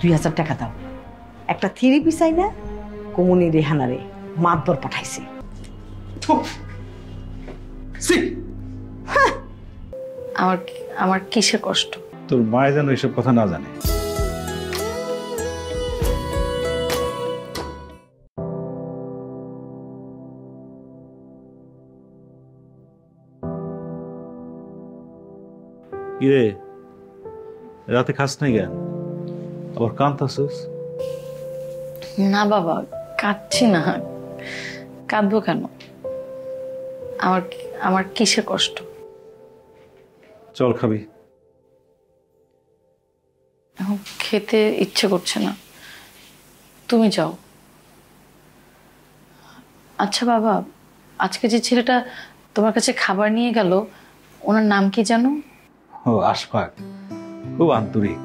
2000 টাকা দাও। একটা থ্রি পিস আই না কমুনি রেহানারে মাতবর পাঠাইছে। আমার কিসের কষ্ট? তোর মায়ে যেন এইসব কথা না জানে। কিরে রাতে খাস নাই কেন? আবার কাঁদতাছিস? না বাবা, কাঁদছি না। কাঁদবো কেন? আমার কিসের কষ্ট? চল খাবি। এখন খেতে ইচ্ছে করছে না, তুমি যাও। আচ্ছা বাবা, আজকে যে ছেলেটা তোমার কাছে খাবার নিয়ে গেল, ওনার নাম কি জানো? ও আশফাক, খুব আন্তরিক।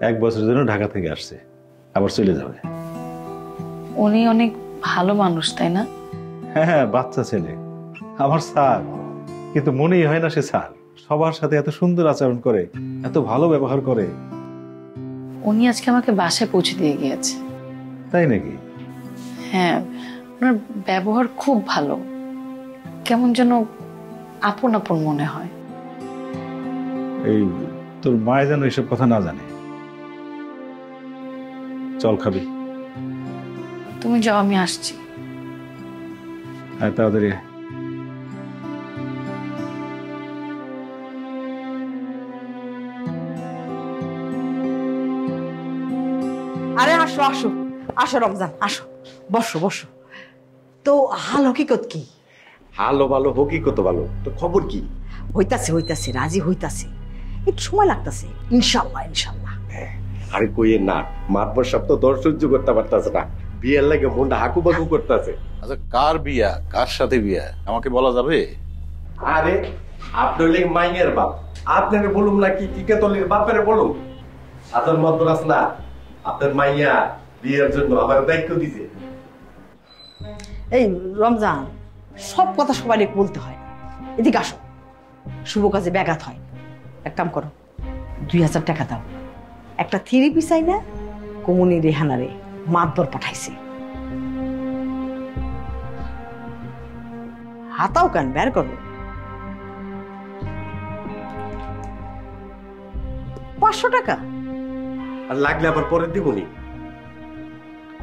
1 বছরের জন্য ঢাকা থেকে আসছে, আবার চলে যাবে। উনি অনেক ভালো মানুষ, তাই না? হ্যাঁ, বাচ্চা ছেলে, আমার স্যার। কিন্তু মনেই হয় না সে স্যার। সবার সাথে এত সুন্দর আচরণ করে, এত ভালো ব্যবহার করে। উনি আজকে আমাকে বাসায় পৌঁছে দিয়ে গিয়েছে। তাই নাকি? হ্যাঁ, ওনার ব্যবহার খুব ভালো, কেমন যেন আপন আপন মনে হয়। এই তোর মায়ে যেন এইসব কথা না জানে। চল খাবি। তুমি যাও, আমি আসছি। হ্যাঁ, তাড়াতাড়ি। আরে আসো আসো আসো রমজান, আসো, বসো বসো। তো হাল হকিকত কি? ভালো ভালো হকিকত ভালো। তো খবর কি? হইতাছে হইতাছে, রাজি হইতাছে, একটু সময় লাগতাছে। ইনশাল্লাহ ইনশাল্লাহ। আরে কইয়ে না, মাতবর সব তো দর সহ্য করতে পারতাছে না। বিয়ের লাগে মনটা হাকু বাকু করতেছে। আচ্ছা, কার বিয়া, কার সাথে বিয়া আমাকে বলা যাবে? আরে আপনি হইলে মাইয়ের বাপ, আপনারে বলুম না কি টিকেতলির বাপেরে বলুম? সাধারণ মাদ্রাস না, আপনার মাইয়া বিয়ের জন্য আমার দায়িত্ব দিছে। এই রমজান, সব কথা সবাই বলতে হয়। এদিকে আসো, শুভ কাজে ব্যাঘাত হয়। এক কাম করো, 2000 টাকা দাও। একটা থ্রি পিস আই না কমুনি রেহানারে মাতবর পাঠাইছে। হাতাও কেন, বের করো। 500 টাকা? আর লাগলে আবার পরে দিবনি।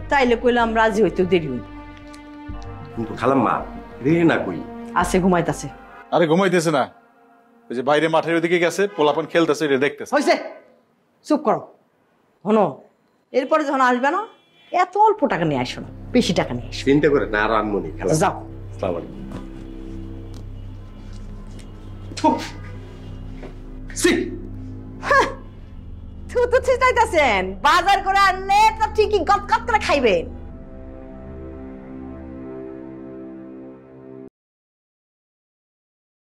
তাইলে কইলাম রাজি হইতে দেরি হইব। কিন্তু খালাম্মা রেহে না কই? আছে, ঘুমাইতাছে। আরে ঘুমাইতেছে না, ওই যে বাইরে মাঠের ওদিকে গেছে, পোলাপন খেলতেছে, এটা দেখতেছে। হইছে, চুপ করো। হনো, এরপরে যখন আসবে না, এত অল্প টাকা নিয়ে আসো না, বেশি টাকা নিয়ে আসো। চিন্তা করে না, আর আনমনি খেলা। যাও। আসসালামু আলাইকুম। থুতু ছিটাইতেছেন, বাজার করে আনলে তো ঠিকই গপ গপ করে খাইবেন।